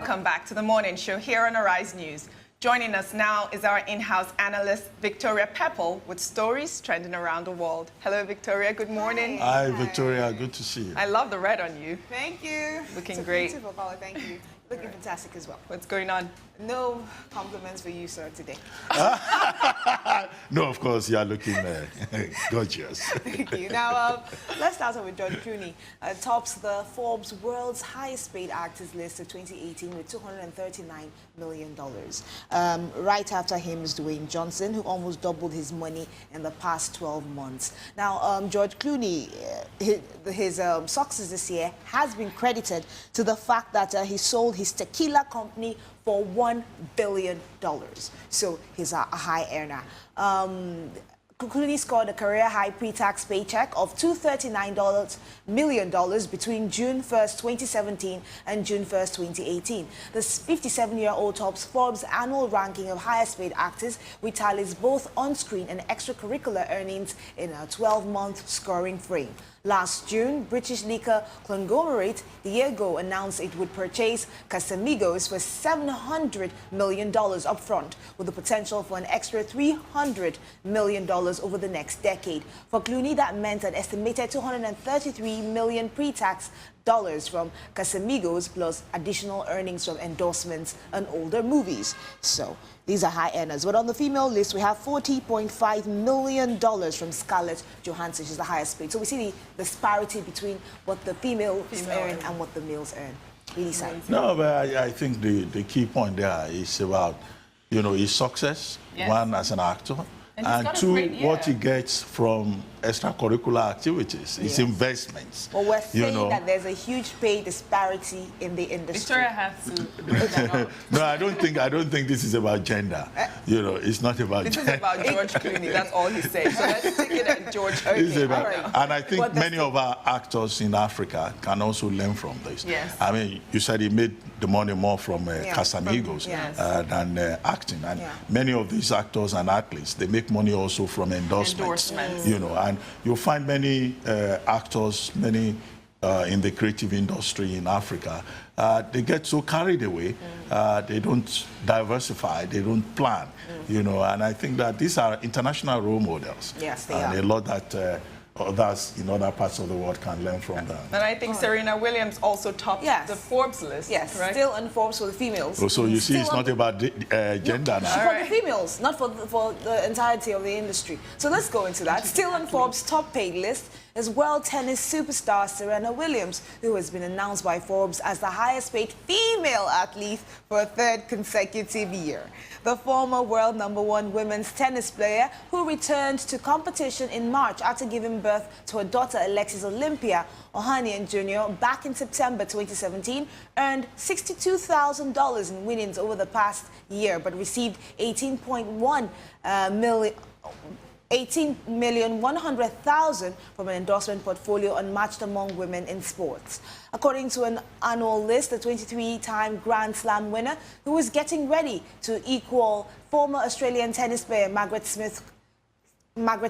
Welcome back to the morning show here on Arise News. Joining us now is our in-house analyst, Victoria Peppel, with stories trending around the world. Hello, Victoria. Good morning. Hi, Victoria. Good to see you. I love the red on you. Thank you. Looking great. Beautiful color. Thank you. Looking fantastic as well. What's going on? No compliments for you, sir, today. No, of course, you are looking gorgeous. Thank you. Now, let's start off with George Clooney. Tops the Forbes World's Highest Paid Actors list of 2018 with $239 million. Right after him is Dwayne Johnson, who almost doubled his money in the past 12 months. Now, George Clooney, his success this year has been credited to the fact that he sold his tequila company for $1 billion. So he's a high earner. Clooney scored a career-high pre-tax paycheck of $239 million between June 1st, 2017 and June 1st, 2018. This 57-year-old tops Forbes' annual ranking of highest-paid actors, which tallies both on-screen and extracurricular earnings in a 12-month scoring frame. Last June, British liquor conglomerate Diageo announced it would purchase Casamigos for $700 million upfront, with the potential for an extra $300 million over the next decade. For Clooney, that meant an estimated $233 million pre-tax from Casamigos, plus additional earnings from endorsements and older movies. So these are high earners. But on the female list, we have $40.5 million from Scarlett Johansson. She's the highest paid. So we see the disparity between what the females earn and what the males earn. Really sad. No, but I think the key point there is about, his success, one as an actor, and two, what he gets from extracurricular activities, his investments. Well, we're saying that there's a huge pay disparity in the industry. Victoria has to. No, I don't think this is about gender. It's not about gender. This is about George Clooney. That's all he's saying. So let's take it at George Clooney. And I think many of our actors in Africa can also learn from this. Yes. I mean, you said he made the money more from Casamigos than acting. And many of these actors and athletes, they make money also from endorsements. And you'll find many actors, many in the creative industry in Africa, they get so carried away, they don't diversify, they don't plan, and I think that these are international role models. Yes, they are. And a lot that others in other parts of the world can learn from them. And I think Serena Williams also topped the Forbes list. Yes, right? Still on Forbes for the females. Oh, so you see, it's not about gender now. For the females, not for the entirety of the industry. So let's go into that. Still on Forbes' top paid list is world tennis superstar Serena Williams, who has been announced by Forbes as the highest paid female athlete for a third consecutive year. The former world #1 women's tennis player, who returned to competition in March after giving birth to her daughter Alexis Olympia Ohanian Jr. back in September 2017, earned $62,000 in winnings over the past year, but received $18,100,000 from an endorsement portfolio unmatched among women in sports. According to an annual list, the 23-time Grand Slam winner, who is getting ready to equal former Australian tennis player Margaret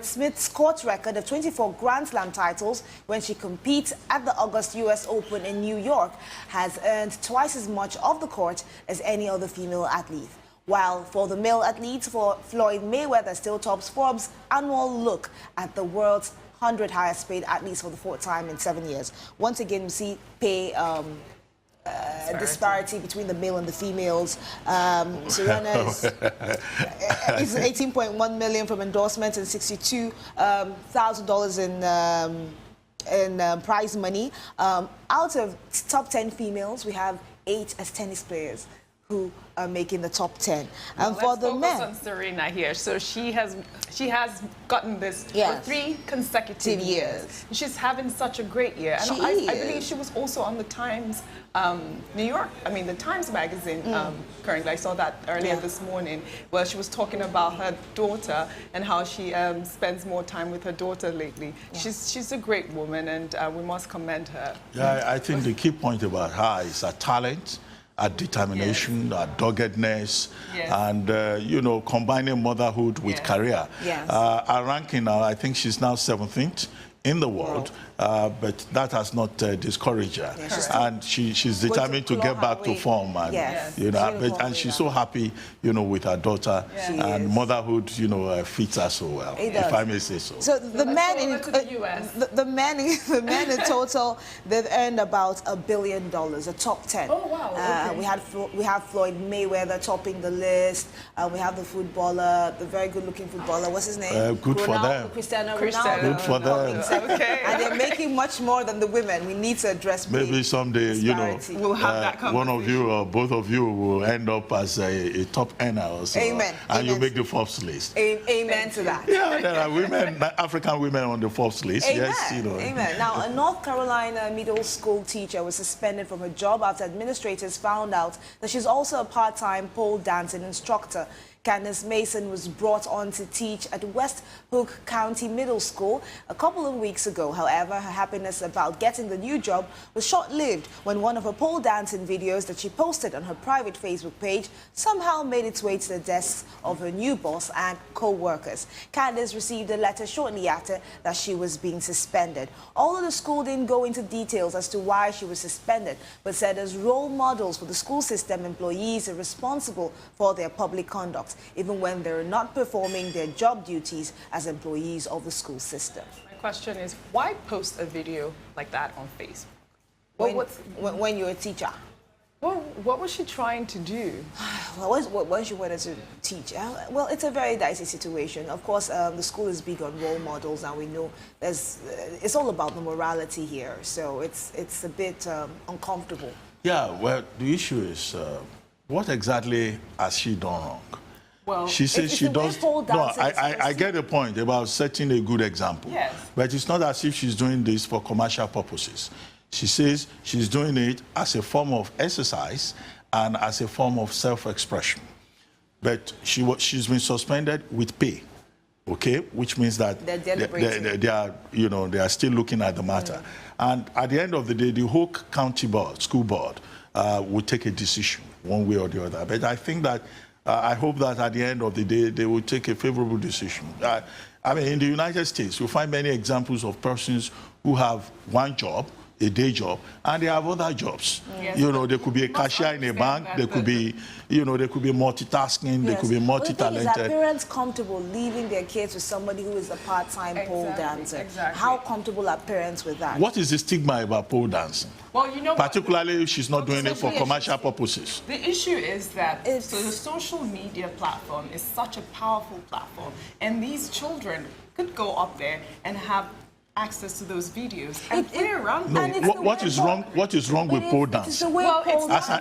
Smith's court record of 24 Grand Slam titles when she competes at the August US Open in New York, has earned twice as much of the court as any other female athlete. While for the male athletes, Floyd Mayweather still tops Forbes' annual look at the world's 100 highest paid athletes for the fourth time in 7 years. Once again, we see pay disparity between the male and the females. Serena is $18.1 million from endorsements and $62,000 in prize money. Out of top 10 females, we have 8 as tennis players who are making the top 10. And for the men, on Serena here. So she has gotten this for 3 consecutive years. She's having such a great year. And I believe she was also on the Times New York. I mean, the Times magazine. Currently, I saw that earlier this morning, where she was talking about her daughter and how she spends more time with her daughter lately. She's a great woman, and we must commend her. Yeah, I think the key point about her is her talent, our determination, our doggedness, and, combining motherhood with career. Our ranking now, I think she's now 17th in the world, but that has not discouraged her. Yeah, and she's determined to get back to form. And, you know, and she's so happy, you know, with her daughter. And motherhood, you know, fits her so well, if I may say so. So the men in the men in total, they've earned about $1 billion, a top 10. Oh wow! Okay. We have Floyd Mayweather topping the list. We have the footballer, the very good-looking footballer. What's his name? Good for them. Cristiano Ronaldo. Good for them. Okay. And they're making much more than the women. We need to address maybe someday, you know, we'll have that conversation. one of you or both of you will end up as a top earner or so. Amen. And Amen. you make the Forbes list. Amen to that. Yeah, there are women, African women on the Forbes list. Amen. Yes, you know. Amen. Now, a North Carolina middle school teacher was suspended from her job after administrators found out that she's also a part-time pole dancing instructor. Candace Mason was brought on to teach at West Hook County Middle School a couple of weeks ago. However, her happiness about getting the new job was short-lived when one of her pole dancing videos that she posted on her private Facebook page somehow made its way to the desks of her new boss and co-workers. Candace received a letter shortly after that she was being suspended. Although the school didn't go into details as to why she was suspended, but said as role models for the school system, employees are responsible for their public conduct, even when they're not performing their job duties as employees of the school system. My question is, why post a video like that on Facebook? When you're a teacher? Well, what was she trying to do? Well, what she wanted to teach? Well, it's a very dicey situation. Of course, the school is big on role models, and we know it's all about the morality here. So it's a bit uncomfortable. Yeah, well, the issue is, what exactly has she done wrong? Well, she says she does. No, I get the point about setting a good example. Yes. But it's not as if she's doing this for commercial purposes. She says she's doing it as a form of exercise and as a form of self-expression. But she's been suspended with pay, okay, which means that they are, you know, they are still looking at the matter. And at the end of the day, the whole county board, school board, will take a decision one way or the other. But I think that I hope that at the end of the day, they will take a favorable decision. I mean, in the United States, you'll find many examples of persons who have one job, a day job, and they have other jobs. Yes. You know, they could be a cashier in a bank, they could be, you know, they could be multitasking, they could be multi-talented. Well, the thing is, are parents comfortable leaving their kids with somebody who is a part-time pole dancer? Exactly. How comfortable are parents with that? What is the stigma about pole dancing? Well, you know, particularly if she's not doing it for commercial purposes. The issue is that the social media platform is such a powerful platform, and these children could go up there and have access to those videos and play around. No, what is wrong? What is wrong with pole dance? Well,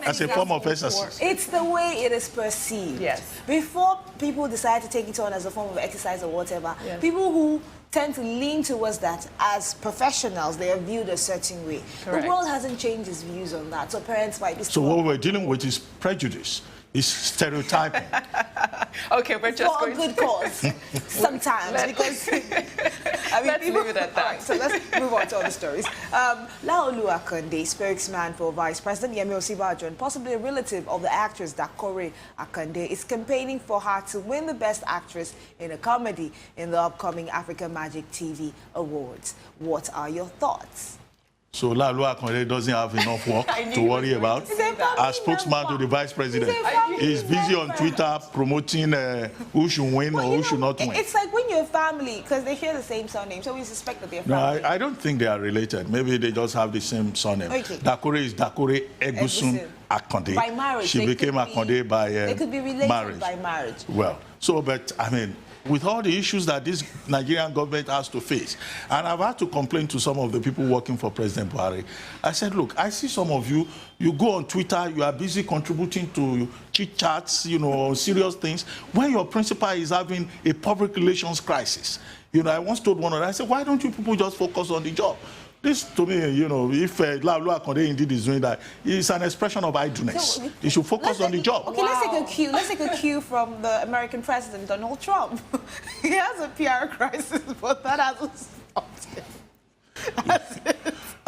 as a form of exercise. It's the way it is perceived. Yes. Before people decide to take it on as a form of exercise or whatever, people who tend to lean towards that as professionals, they are viewed a certain way. Correct. The world hasn't changed its views on that, so parents might be. So what we're dealing with is prejudice. It's stereotyping. Okay, we're just for a good cause sometimes because I mean, let's leave it at that. Right, so let's move on to other stories. Laolu Akande, spokesman for Vice President Yemi Osinbajo and possibly a relative of the actress Dakore Akande, is campaigning for her to win the Best Actress in a Comedy in the upcoming Africa Magic TV Awards. What are your thoughts? So Laolu Akande doesn't have enough work to worry about. As spokesman to the Vice President, he's busy on Twitter promoting who should win or who should not win. It's like when you're family, because they share the same surname, so we suspect that they're family. No, I don't think they are related. Maybe they just have the same surname. Okay. Dakore is Dakore Egusun Akande. By marriage. She became Akande by marriage. They could be related by marriage. Well, so, but I mean, with all the issues that this Nigerian government has to face, and I've had to complain to some of the people working for President Buhari. I said, look, I see some of you, you go on Twitter, you are busy contributing to chit-chats, you know, serious things, when your principal is having a public relations crisis. You know, I once told one of them, I said, why don't you people just focus on the job? This, to me, you know, if Laolu Akande indeed is doing that, it's an expression of idleness. So, you should focus on the job. Okay, let's take a cue from the American president, Donald Trump. He has a PR crisis, but that hasn't stopped him.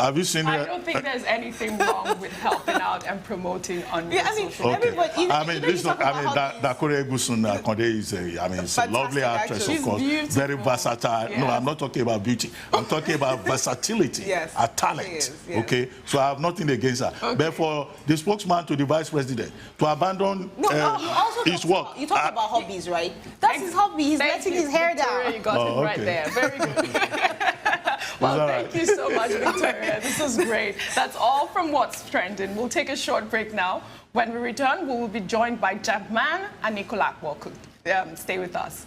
Have you seen I don't think there's anything wrong with helping out and promoting on social media. Everybody, I mean, listen, Dakore Egusun Akonde is it's a lovely actress, of course. Beautiful. Very versatile. Yes. No, I'm not talking about beauty. I'm talking about versatility, yes, a talent. is, yes. Okay? So I have nothing against her. Okay. But for the spokesman to the vice president to abandon his work. You talk about hobbies, right? That's his hobby. He's letting his hair down. You got it right there. Very good. Well, thank you so much, Victoria. This was great. That's all from What's Trending. We'll take a short break now. When we return, we will be joined by Jabman and Nicola Walker. Stay with us.